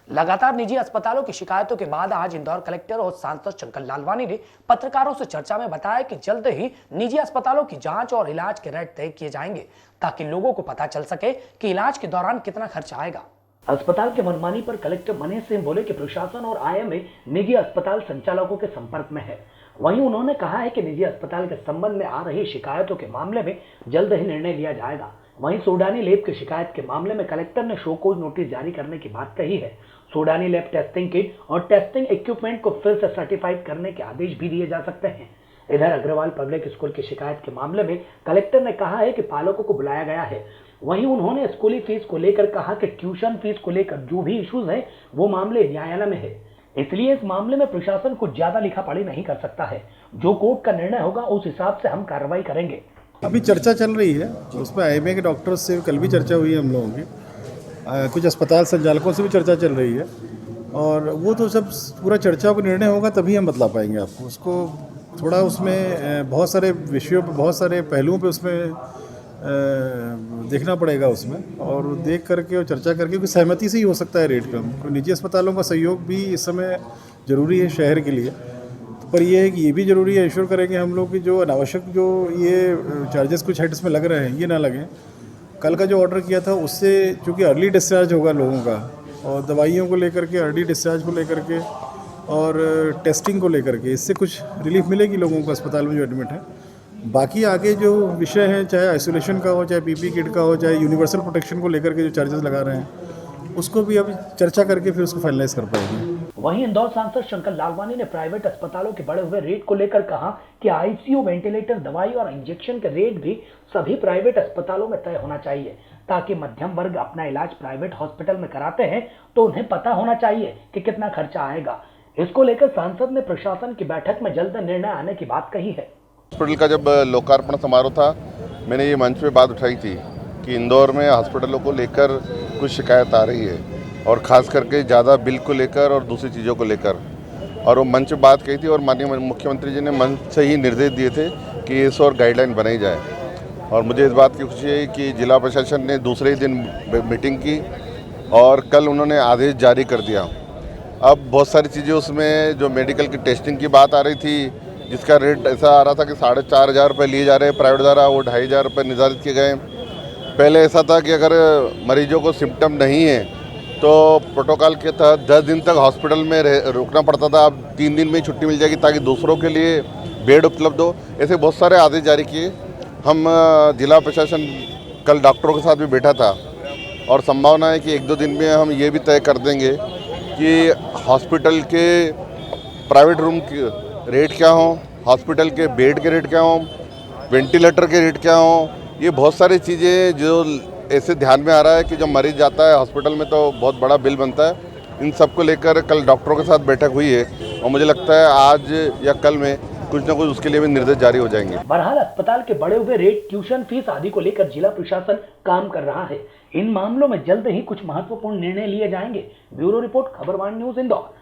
लगातार निजी अस्पतालों की शिकायतों के बाद आज इंदौर कलेक्टर और सांसद शंकर लालवानी ने पत्रकारों से चर्चा में बताया कि जल्द ही निजी अस्पतालों की जांच और इलाज के रेट तय किए जाएंगे ताकि लोगों को पता चल सके कि इलाज के दौरान कितना खर्च आएगा। अस्पताल के मनमानी पर कलेक्टर मनीष सिंह बोले कि प्रशासन और आईएमए निजी अस्पताल संचालकों के संपर्क में है। वहीं उन्होंने कहा है कि निजी अस्पताल के संबंध में आ रही शिकायतों के मामले में जल्द ही निर्णय लिया जाएगा। वहीं सोडानी लैब की शिकायत के मामले में कलेक्टर ने शो कॉज नोटिस जारी करने की बात कही है। सोडानी लैब टेस्टिंग किट और टेस्टिंग इक्विपमेंट को फिर से सर्टिफाइड करने के आदेश भी दिए जा सकते हैं। इधर अग्रवाल पब्लिक स्कूल की शिकायत के मामले में कलेक्टर ने कहा है कि पालकों को बुलाया गया है। वहीं उन्होंने स्कूली फीस को लेकर कहा कि ट्यूशन फीस को लेकर जो भी इश्यूज है वो मामले न्यायालय में है, इसलिए इस मामले में प्रशासन कुछ ज्यादा लिखापढ़ी नहीं कर सकता है। जो कोर्ट का निर्णय होगा उस हिसाब से हम कार्रवाई करेंगे। अभी चर्चा चल रही है, उसमें आईएमए के डॉक्टर्स से कल भी चर्चा हुई है हम लोगों की, कुछ अस्पताल संचालकों से भी चर्चा चल रही है और वो तो सब पूरा चर्चा का निर्णय होगा तभी हम बतला पाएंगे आपको। उसको थोड़ा उसमें बहुत सारे विषयों पे, बहुत सारे पहलुओं पे उसमें देखना पड़ेगा उसमें, और देख करके और चर्चा करके, क्योंकि सहमति से ही हो सकता है रेट कम। तो निजी अस्पतालों का सहयोग भी इस समय ज़रूरी है शहर के लिए, पर यह है कि ये भी ज़रूरी है, इंश्योर करेंगे हम लोग कि जो अनावश्यक जो ये चार्जेस कुछ हेड्स में लग रहे हैं ये ना लगें। कल का जो ऑर्डर किया था उससे चूँकि अर्ली डिस्चार्ज होगा लोगों का, और दवाइयों को लेकर के, अर्ली डिस्चार्ज को लेकर के और टेस्टिंग को लेकर के, इससे कुछ रिलीफ मिलेगी लोगों को अस्पताल में जो एडमिट है। बाकी आगे जो विषय है, चाहे आइसोलेशन का हो, चाहे पीपी किट का हो, चाहे यूनिवर्सल प्रोटेक्शन को लेकर के जो चार्जेस लगा रहे हैं, उसको भी अभी चर्चा करके फिर उसको फाइनलाइज कर पाएंगे। वहीं इंदौर सांसद शंकर लालवानी ने प्राइवेट अस्पतालों के बढ़े हुए रेट को लेकर कहा कि आईसीयू, वेंटिलेटर, दवाई और इंजेक्शन के रेट भी सभी प्राइवेट अस्पतालों में तय होना चाहिए, ताकि मध्यम वर्ग अपना इलाज प्राइवेट हॉस्पिटल में कराते हैं तो उन्हें पता होना चाहिए कि कितना खर्चा आएगा। इसको लेकर सांसद ने प्रशासन की बैठक में जल्द निर्णय आने की बात कही है। हॉस्पिटल का जब लोकार्पण समारोह था, मैंने ये मंच पे बात उठाई थी कि इंदौर में हॉस्पिटलों को लेकर कुछ शिकायत आ रही है, और ख़ास करके ज़्यादा बिल को लेकर और दूसरी चीज़ों को लेकर, और वो मंच पे बात कही थी। और माननीय मुख्यमंत्री जी ने मंच से ही निर्देश दिए थे कि इस और गाइडलाइन बनाई जाए। और मुझे इस बात की खुशी है कि जिला प्रशासन ने दूसरे ही दिन मीटिंग की और कल उन्होंने आदेश जारी कर दिया। अब बहुत सारी चीज़ें उसमें, जो मेडिकल की टेस्टिंग की बात आ रही थी, जिसका रेट ऐसा आ रहा था कि 4,500 रुपये लिए जा रहे हैं प्राइवेट द्वारा, वो 2,500 रुपये निर्धारित किए गए। पहले ऐसा था कि अगर मरीजों को सिम्टम नहीं है तो प्रोटोकॉल के तहत 10 दिन तक हॉस्पिटल में रुकना पड़ता था। अब 3 दिन में ही छुट्टी मिल जाएगी ताकि दूसरों के लिए बेड उपलब्ध हो। ऐसे बहुत सारे आदेश जारी किए। हम जिला प्रशासन कल डॉक्टरों के साथ भी बैठा था, और संभावना है कि 1-2 दिन में हम ये भी तय कर देंगे कि हॉस्पिटल के प्राइवेट रूम के रेट क्या हों, हॉस्पिटल के बेड के रेट क्या हों, वेंटिलेटर के रेट क्या हों। ये बहुत सारी चीज़ें जो ऐसे ध्यान में आ रहा है कि जब मरीज जाता है हॉस्पिटल में तो बहुत बड़ा बिल बनता है। इन सब को लेकर कल डॉक्टरों के साथ बैठक हुई है, और मुझे लगता है आज या कल में कुछ ना कुछ उसके लिए भी निर्देश जारी हो जाएंगे। बहरहाल अस्पताल के बढ़े हुए रेट, ट्यूशन फीस आदि को लेकर जिला प्रशासन काम कर रहा है। इन मामलों में जल्द ही कुछ महत्वपूर्ण निर्णय लिए जाएंगे। Bureau report, Khabarwan news, Indore.